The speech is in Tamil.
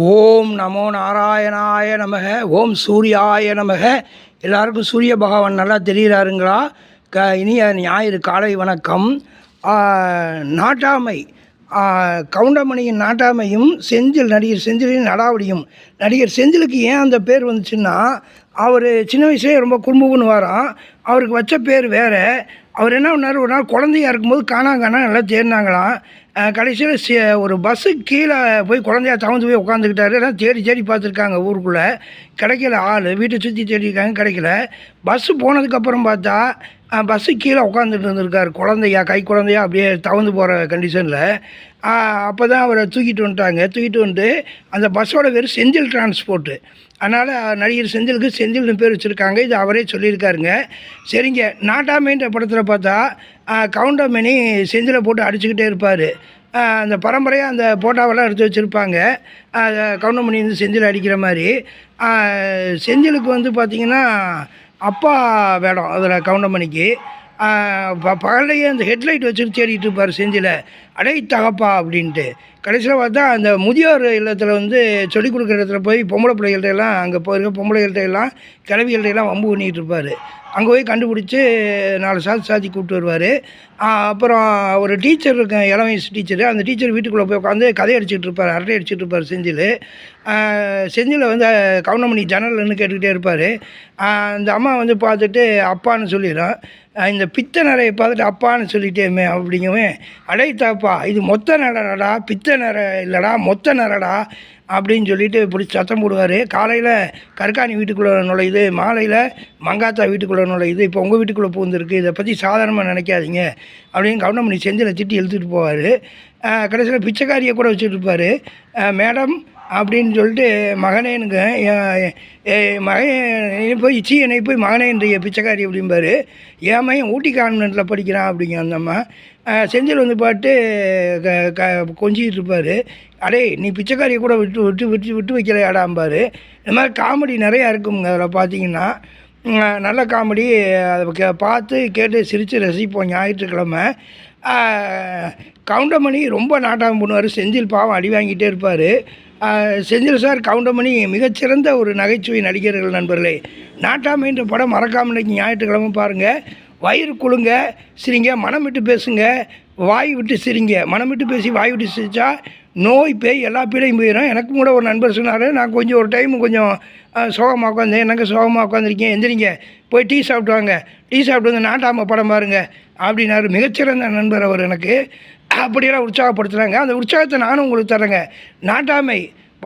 ஓம் நமோ நாராயணாய நமக. ஓம் சூர்யாய நமக. எல்லாருக்கும் சூரிய பகவான் நல்லா தெரிகிறாருங்களா? இனிய ஞாயிறு காலை வணக்கம். நாட்டாமை கவுண்டமணியின் நாட்டாமையும் நடிகர் செந்திலின் நடாவடியும். நடிகர் செந்திலுக்கு ஏன் அந்த பேர் வந்துச்சுன்னா, அவர் சின்ன வயசுலேயே ரொம்ப குறும்புன்னு வாராம். அவருக்கு வச்ச பேர் வேறு. அவர் என்ன பண்ணார், ஒரு நாள் குழந்தையா இருக்கும்போது காணா நல்லா தேடினாங்களாம். கடைசியில் ஒரு பஸ்ஸு கீழே போய் குழந்தையா தவந்து போய் உட்காந்துக்கிட்டாரு. எல்லாம் தேடி பார்த்துருக்காங்க ஊருக்குள்ளே, கிடைக்கல. ஆள் வீட்டை சுற்றி தேடிருக்காங்க, கிடைக்கல. பஸ்ஸு போனதுக்கப்புறம் பார்த்தா பஸ்ஸு கீழே உட்காந்துட்டு இருந்திருக்கார் குழந்தையா, கை குழந்தையா அப்படியே தவந்து போகிற கண்டிஷனில். அப்போ தான் அவரை தூக்கிட்டு வந்துட்டு அந்த பஸ்ஸோட பேர் செந்தில் டிரான்ஸ்போர்ட்டு. அதனால் நடிகர் செந்திலுக்கு செந்தில்னு பேர் வச்சுருக்காங்க. இது அவரே சொல்லியிருக்காருங்க. சரிங்க. நாட்டாமைன்ற படத்தில் பார்த்தா கவுண்டமணி செந்திலை போட்டு அடிச்சுக்கிட்டே இருப்பார். அந்த பரம்பரையாக அந்த போட்டாவெல்லாம் எடுத்து வச்சுருப்பாங்க. கவுண்டமணி வந்து செந்தில் அடிக்கிற மாதிரி. செந்திலுக்கு வந்து பார்த்திங்கன்னா அப்பா வேடம் அதில் கவுண்டமணிக்கு. பகல்லையே அந்த ஹெட்லைட் வச்சுட்டு தேடிட்டு இருப்பார் செந்தில். அடே தகப்பா அப்படின்ட்டு. கடைசியில் பார்த்தா அந்த முதியோர் இல்லத்தில் வந்து சொல்லிக் கொடுக்குற இடத்துல போய் பொம்பளை பிள்ளைகள்ட்ட எல்லாம், அங்கே போயிருக்க பொம்பளைகள்ட்ட எல்லாம் கிளவிகள்ட்ட எல்லாம் வம்பு பண்ணிகிட்டு இருப்பார். அங்கே போய் கண்டுபிடிச்சி 4 சாத்தி கூப்பிட்டு வருவார். அப்புறம் ஒரு டீச்சர் இருக்கேன், இளம் வயசு டீச்சரு. அந்த டீச்சர் வீட்டுக்குள்ளே போய் உட்காந்து கதை அடிச்சுட்டு இருப்பார், அரட்டை அடிச்சுட்டு இருப்பார் செந்தில். செந்தில் வந்து கவுண்டமணி ஜன்னல் நின்று கேட்டுக்கிட்டே இருப்பார். அந்த அம்மா வந்து பார்த்துட்டு அப்பான்னு சொல்லிடும். இந்த பித்த நரையை பார்த்துட்டு அப்பான்னு சொல்லிட்டேமே அப்படிங்கவே, அடை தாப்பா இது மொத்த நரடா, பித்த நரை இல்லைடா, மொத்த நரடா அப்படின்னு சொல்லிட்டு பிடிச்சி சத்தம் போடுவார். காலையில் கருக்காணி வீட்டுக்குள்ளே நுழையுது, மாலையில் மங்காத்தா வீட்டுக்குள்ளே நுழையுது, இப்போ உங்கள் வீட்டுக்குள்ளே பூந்துருக்கு, இதை பற்றி சாதாரணமாக நினைக்காதீங்க அப்படின்னு கவுண்டமணி செந்திலை திட்டி இழுத்துட்டு போவார். கடைசியில் பிச்சைக்காரியை கூட வச்சுட்டு இருப்பார். மேடம் அப்படின்னு சொல்லிட்டு, மகனேனுங்க மகன் போய் என்னை போய் மகனேன்றிய பிச்சைக்காரி அப்படிம்பார். என் மகன் ஊட்டி கான்வென்ட்டில் படிக்கிறான் அப்படிங்க அந்த அம்மா. செந்தில் வந்து பாட்டு கொஞ்சிக்கிட்டு இருப்பார். அடே நீ பிச்சைக்காரியை கூட விட்டு வைக்கலையாடாம்பார். இந்த மாதிரி காமெடி நிறையா இருக்குங்க அதில் பார்த்தீங்கன்னா. நல்ல காமெடி. அதை பார்த்து கேட்டு சிரித்து ரசிப்போம் ஞாயிற்றுக்கிழமை. கவுண்டமணி ரொம்ப நாட்டாமல் பண்ணுவார். செந்தில் பாவம் அடி வாங்கிட்டே இருப்பார். செந்தில் சார், கவுண்டமணி மிகச்சிறந்த ஒரு நகைச்சுவை நடிகர்கள் நண்பர்களே. நாட்டாமைன்ற படம் மறக்காமல் இன்றைக்கி ஞாயிற்றுக்கிழமை பாருங்கள். வயிறு குழுங்க, சிரிங்க, மனம் விட்டு பேசுங்க, வாய் விட்டு சிரிங்க. மனம் விட்டு பேசி வாய் விட்டு சிரித்தா நோய் பேய் எல்லா பேரையும் போயிடும். எனக்கும் கூட ஒரு நண்பர் சொன்னார், நான் கொஞ்சம் ஒரு டைம் கொஞ்சம் சோகமாக உட்காந்தேன். எனக்கு சோகமாக உட்காந்துருக்கேன், எந்திரிங்க போய் டீ சாப்பிட்டு வாங்க, டீ சாப்பிட்டு வந்து நாட்டாமை படம் பாருங்கள் அப்படின்னாரு. மிகச்சிறந்த நண்பர் அவர் எனக்கு. அப்படியெல்லாம் உற்சாகப்படுத்துகிறாங்க. அந்த உற்சாகத்தை நானும் உங்களுக்கு தரேங்க. நாட்டாமை